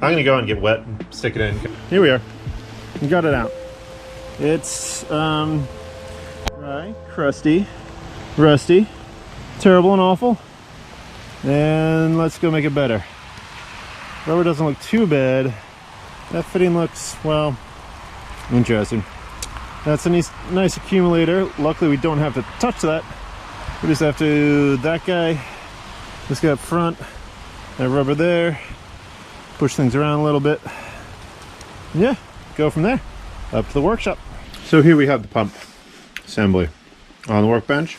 I'm gonna go and get wet and stick it in. Here we are. We got it out. It's dry, crusty, rusty, terrible and awful. And let's go make it better. Rubber doesn't look too bad. That fitting looks, well, interesting. That's a nice accumulator. Luckily we don't have to touch that. We just have to, that guy, this guy up front, that rubber there, push things around a little bit. Yeah, go from there, up to the workshop. So here we have the pump assembly on the workbench.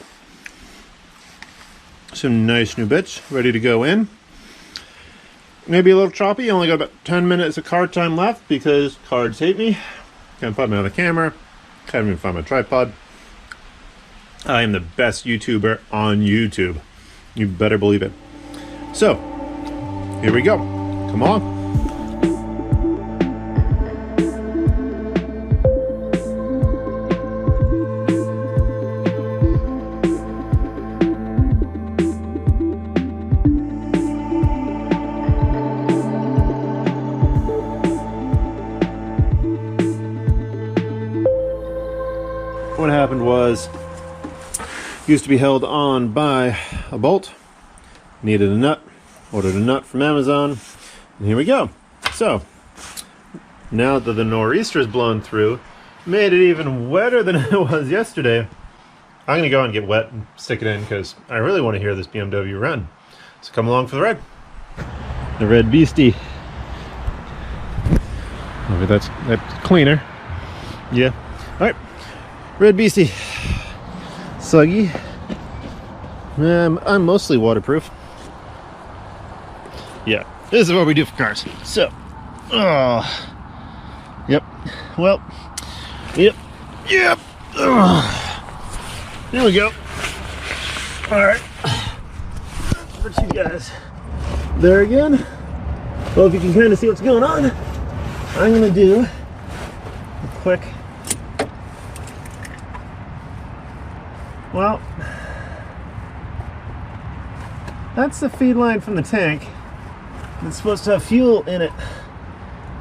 Some nice new bits ready to go in. Maybe a little choppy, only got about 10 minutes of card time left because cards hate me. Can't find my other camera, can't even find my tripod. I am the best YouTuber on YouTube. You better believe it. So, here we go. Come on. What happened was, used to be held on by a bolt, needed a nut, ordered a nut from Amazon, and here we go. So now that the nor'easter's blown through, made it even wetter than it was yesterday, I'm gonna go and get wet and stick it in because I really want to hear this BMW run. So come along for the ride. The red beastie. Maybe that's cleaner. Yeah. All right. Red beastie. Soggy. I'm mostly waterproof. Yeah, this is what we do for cars. So, yep. Well, yep. There we go. All right. Put you guys there again. Well, if you can kind of see what's going on, I'm gonna do a quick. Well, that's the feed line from the tank. It's supposed to have fuel in it,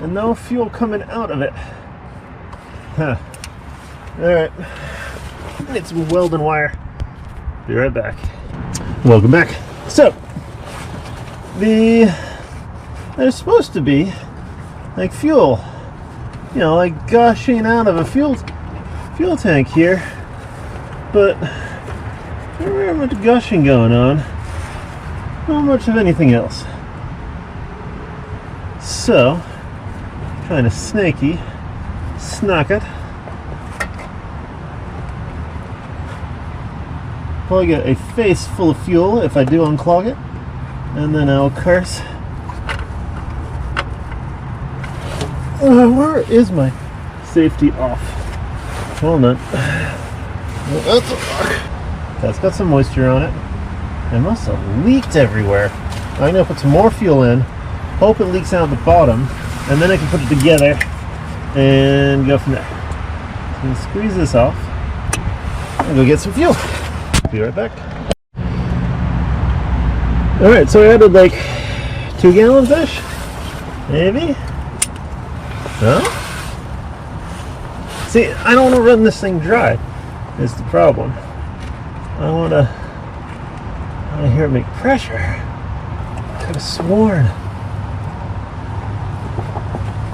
and no fuel coming out of it. Huh. Alright. Need some welding wire. Be right back. Welcome back. So, there's supposed to be like fuel, you know, like gushing out of a fuel tank here. But not very much gushing going on. Not much of anything else. So, trying to sneak it. Probably get a face full of fuel if I do unclog it. And then I'll curse. Where is my safety off? Hold on. That's a rock. That's got some moisture on it. It must have leaked everywhere. I'm gonna put some more fuel in, hope it leaks out the bottom, and then I can put it together and go from there. So I'm gonna squeeze this off and go get some fuel. Be right back. Alright, so I added like 2 gallons-ish? Maybe? No? See, I don't want to run this thing dry. Is the problem. I want to hear it make pressure. I could have sworn.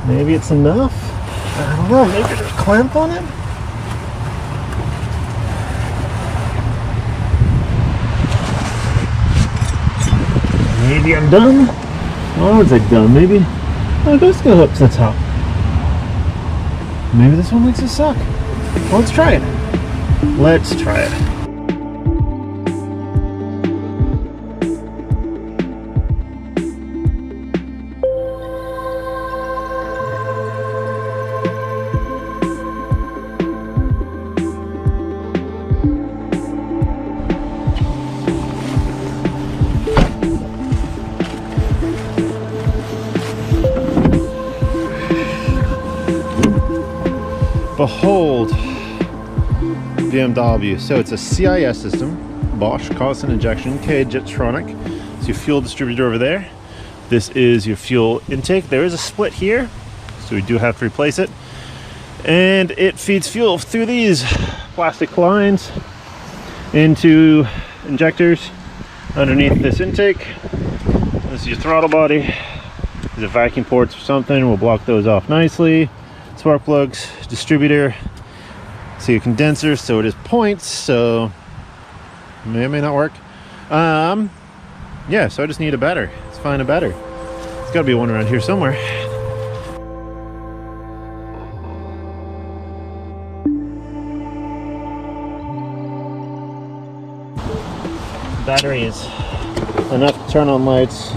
Maybe it's enough? I don't know, maybe there's a clamp on it? Maybe I'm done? Or was I done? Maybe I'll just go up to the top. Maybe this one makes it suck. Well, let's try it. Let's try it. Behold, BMW. So it's a CIS system, Bosch, constant injection, K Jetronic. So your fuel distributor over there. This is your fuel intake. There is a split here, so we do have to replace it. And it feeds fuel through these plastic lines into injectors underneath this intake. This is your throttle body. These are vacuum ports or something. We'll block those off nicely. Spark plugs, distributor. See a condenser, so it is points, so may or may not work. Yeah, so I just need a battery. Let's find a battery. There's got to be one around here somewhere. Battery is enough to turn on lights,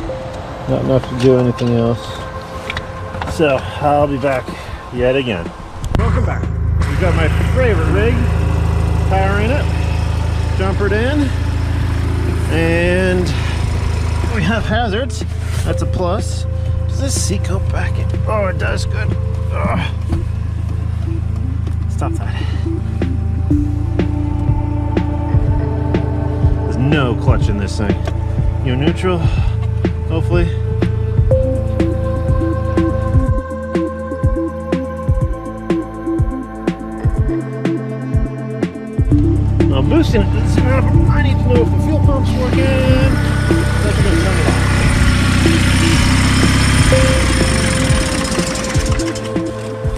not enough to do anything else. So I'll be back yet again. Welcome back. We've got my favorite rig, powering it, jumpered in, and we have hazards. That's a plus. Does this seat go back in? Oh, it does. Good. Oh. Stop that. There's no clutch in this thing. You're neutral, hopefully. I'm boosting it to this amount. I need to know if the fuel pump's working. That's going to turn it off.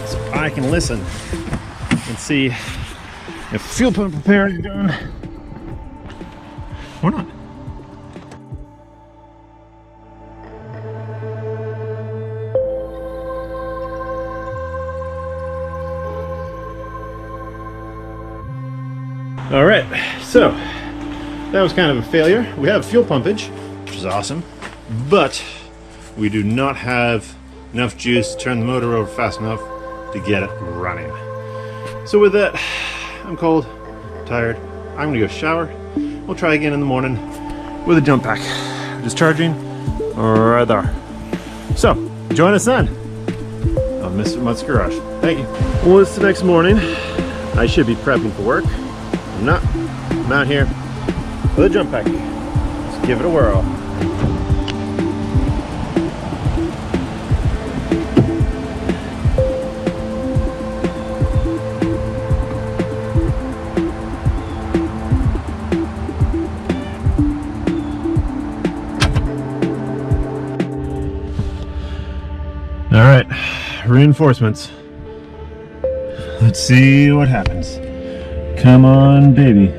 So I can listen and see if the fuel pump repair is done or not. All right, so that was kind of a failure. We have fuel pumpage, which is awesome, but we do not have enough juice to turn the motor over fast enough to get it running. So with that, I'm cold, tired. I'm gonna go shower. We'll try again in the morning with a jump pack. Just charging right there. So join us then on Mr. Mutts Garage. Thank you. Well, it's the next morning. I should be prepping for work. I'm not. I'm out here with a jump pack. Let's give it a whirl. All right, reinforcements. Let's see what happens. Come on, baby.